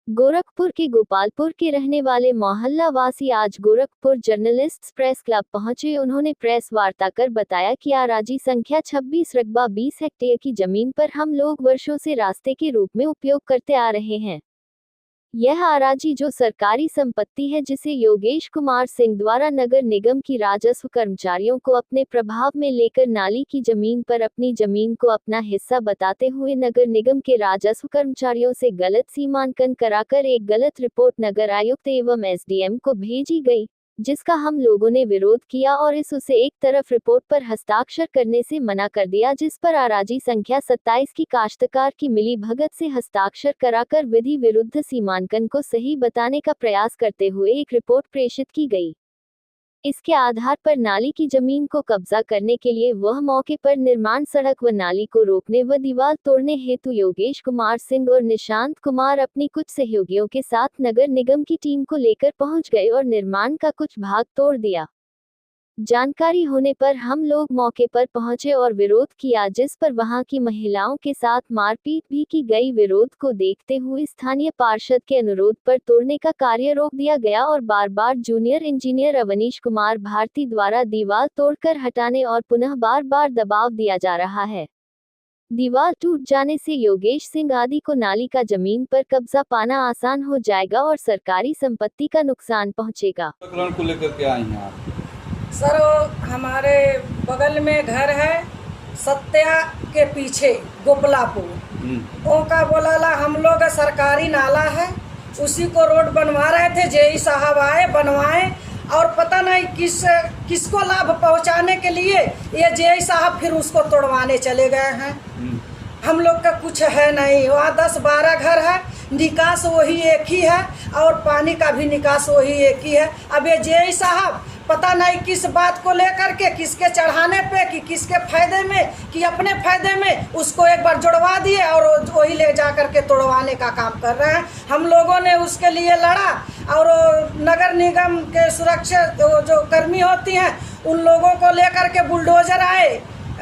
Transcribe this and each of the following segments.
गोरखपुर के गोपालपुर के रहने वाले मोहल्ला वासी आज गोरखपुर जर्नलिस्ट्स प्रेस क्लब पहुंचे। उन्होंने प्रेस वार्ता कर बताया कि आराजी संख्या 26 रकबा 20 हेक्टेयर की जमीन पर हम लोग वर्षों से रास्ते के रूप में उपयोग करते आ रहे हैं। यह आराजी जो सरकारी संपत्ति है, जिसे योगेश कुमार सिंह द्वारा नगर निगम की राजस्व कर्मचारियों को अपने प्रभाव में लेकर नाली की जमीन पर अपनी जमीन को अपना हिस्सा बताते हुए नगर निगम के राजस्व कर्मचारियों से गलत सीमांकन कराकर एक गलत रिपोर्ट नगर आयुक्त एवं एसडीएम को भेजी गई, जिसका हम लोगों ने विरोध किया और उसे एक तरफ रिपोर्ट पर हस्ताक्षर करने से मना कर दिया, जिस पर आराजी संख्या 27 की काश्तकार की मिली भगत से हस्ताक्षर कराकर विधि विरुद्ध सीमांकन को सही बताने का प्रयास करते हुए एक रिपोर्ट प्रेषित की गई। इसके आधार पर नाली की जमीन को कब्जा करने के लिए वह मौके पर निर्माण सड़क व नाली को रोकने व दीवार तोड़ने हेतु योगेश कुमार सिंह और निशांत कुमार अपनी कुछ सहयोगियों के साथ नगर निगम की टीम को लेकर पहुंच गए और निर्माण का कुछ भाग तोड़ दिया। जानकारी होने पर हम लोग मौके पर पहुंचे और विरोध किया, जिस पर वहां की महिलाओं के साथ मारपीट भी की गई। विरोध को देखते हुए स्थानीय पार्षद के अनुरोध पर तोड़ने का कार्य रोक दिया गया और बार बार जूनियर इंजीनियर अवनीश कुमार भारती द्वारा दीवार तोड़कर हटाने और पुनः बार बार दबाव दिया जा रहा है। दीवार टूट जाने से योगेश सिंह आदि को नाली का जमीन पर कब्जा पाना आसान हो जाएगा और सरकारी संपत्ति का नुकसान पहुंचेगा। को लेकर के आई हैं आप? सर, हमारे बगल में घर है, सत्या के पीछे गोपलापुर। ओका बोला हम लोग सरकारी नाला है, उसी को रोड बनवा रहे थे। जेई साहब आए, बनवाए और पता नहीं किसको लाभ पहुंचाने के लिए ये जेई साहब फिर उसको तोड़वाने चले गए हैं। हम लोग का कुछ है नहीं, वहाँ 10-12 घर है, निकास वही एक ही है और पानी का भी निकास वही एक ही है। अब ये जेई साहब पता नहीं किस बात को लेकर के, किसके चढ़ाने पे कि किसके फायदे में कि अपने फायदे में उसको एक बार जुड़वा दिए और वही ले जा कर के तोड़वाने का काम कर रहे हैं। हम लोगों ने उसके लिए लड़ा और नगर निगम के सुरक्षा जो कर्मी होती हैं उन लोगों को लेकर के बुलडोजर आए।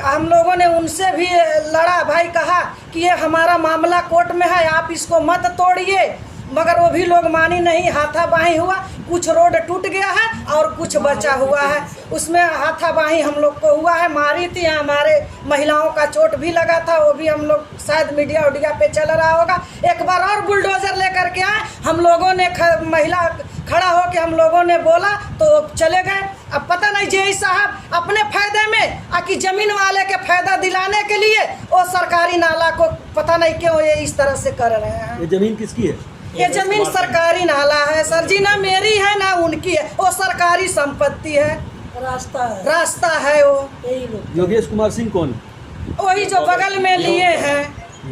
हम लोगों ने उनसे भी लड़ा, भाई कहा कि ये हमारा मामला कोर्ट में है, आप इसको मत तोड़िए, मगर वो भी लोग मानी नहीं। हाथापाई हुआ, कुछ रोड टूट गया है और कुछ बचा हुआ है। उसमें हाथापाई हम लोग को हुआ है, मारी थी, हमारे महिलाओं का चोट भी लगा था, वो भी हम लोग शायद मीडिया उडिया पे चल रहा होगा। एक बार और बुलडोजर लेकर के आए, हम लोगों ने महिला खड़ा हो के हम लोगों ने बोला तो चले गए। अब पता नहीं जेई साहब अपने फायदे में आकि जमीन वाले के फायदा दिलाने के लिए वो सरकारी नाला को पता नहीं क्यों ये इस तरह से कर रहे हैं। ये जमीन किसकी है? ये जमीन सरकारी नाला है सर जी, ना मेरी है ना उनकी है, वो सरकारी संपत्ति है। रास्ता है वो। योगेश कुमार सिंह कौन? वही जो बगल में लिए हैं,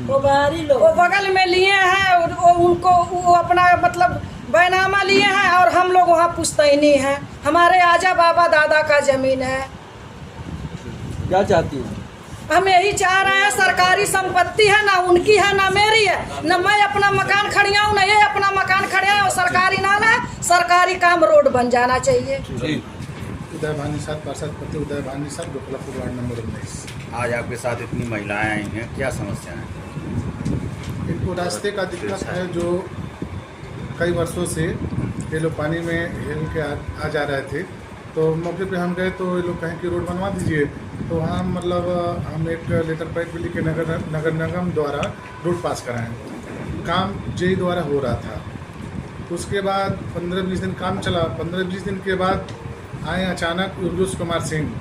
वो बगल में लिए हैं, उनको वो अपना मतलब बैनामा लिए हैं और हम लोग वहाँ पुश्तैनी हैं। हमारे आजा बाबा दादा का जमीन है। क्या चाहती हैं? हम यही चाह रहे हैं, सरकारी संपत्ति है, ना उनकी है ना मेरी है, ना मैं अपना मकान खड़िया हूँ ना ये अपना मकान खड़िया है। सरकारी नाला है, सरकारी काम, रोड बन जाना चाहिए। उदय भानी साहब, पार्षद पति उदय भानी साहब, गोपालपुर वार्ड नंबर 19। आज आपके साथ इतनी महिलाएं आई हैं, क्या समस्या है? इनको रास्ते का दिक्कत है, जो कई वर्षों से ये लोग पानी में हिल के आ जा रहे थे। तो मौके पे हम गए तो ये लोग कहें कि रोड बनवा दीजिए। तो वहाँ मतलब हम एक लेटर पैड भी लिख के नगर निगम द्वारा रोड पास कराएं। काम जेई द्वारा हो रहा था। उसके बाद 15-20 दिन काम चला। 15-20 दिन के बाद आए अचानक योगेश कुमार सिंह,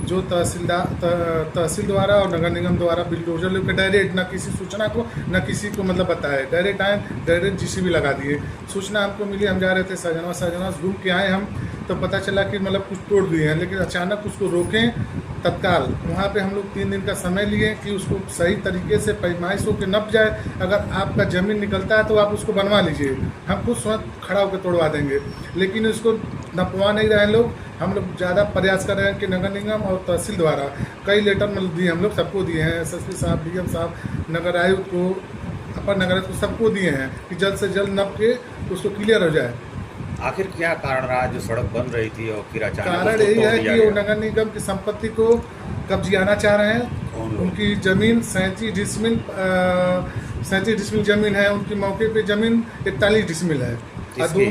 जो तहसील द्वारा और नगर निगम द्वारा बुलडोजर लेकर डायरेक्ट, न किसी सूचना को न किसी को मतलब बताए, डायरेक्ट आए, डायरेक्ट जीसीबी लगा दिए। सूचना हमको मिली, हम जा रहे थे सहजना घूम के आए हम, तो पता चला कि मतलब कुछ तोड़ दिए हैं, लेकिन अचानक उसको रोकें तत्काल। वहाँ पे हम लोग 3 दिन का समय लिए कि उसको सही तरीके से पैमाइश होकर नप जाए। अगर आपका ज़मीन निकलता है तो आप उसको बनवा लीजिए, हम खुद स्वयं खड़ा होकर तोड़वा देंगे। लेकिन उसको नपवा नहीं रहे लोग। हम लोग ज़्यादा प्रयास कर रहे हैं कि नगर निगम और तहसील द्वारा कई लेटर मतलब दिए, हम लोग सबको दिए हैं, एसएसपी साहब, डीएम साहब, नगर आयुक्त को, अपर नगर आयुक्त को, सबको दिए हैं कि जल्द से जल्द नप के उसको क्लियर हो जाए। आखिर क्या कारण रहा जो सड़क बन रही थी और फिर अचानक? कारण यही है कि वो नगर निगम की संपत्ति को कब्जियाना चाह रहे हैं। उनकी जमीन 37 डिसमिल 37 डिसमिल जमीन है, उनकी मौके पे जमीन 41 डिसमिल है। किसकी?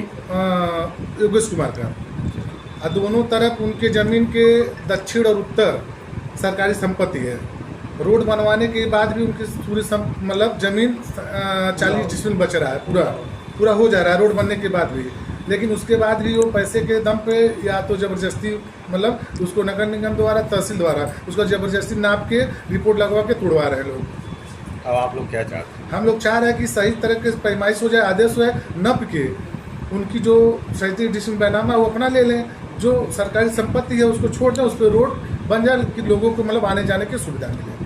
योगेश कुमार का। और दोनों तरफ उनके ज़मीन के दक्षिण और उत्तर सरकारी संपत्ति है। रोड बनवाने के बाद भी उनकी पूरी मतलब ज़मीन 40 डिसमिल बच रहा है, पूरा हो जा रहा है रोड बनने के बाद भी। लेकिन उसके बाद भी वो पैसे के दम पे या तो ज़बरदस्ती मतलब उसको नगर निगम द्वारा, तहसील द्वारा उसको ज़बरदस्ती नाप के रिपोर्ट लगवा के तोड़वा रहे हैं लोग। अब आप लोग क्या चाहते हैं? हम लोग चाह रहे हैं कि सही तरह के पैमाइश हो जाए, आदेश हो, नप के उनकी जो 37 डिसमिल बैनामा वो अपना ले लें, जो सरकारी संपत्ति है उसको छोड़ दें, उस पर रोड बन जाए कि लोगों को मतलब आने जाने की सुविधा मिले।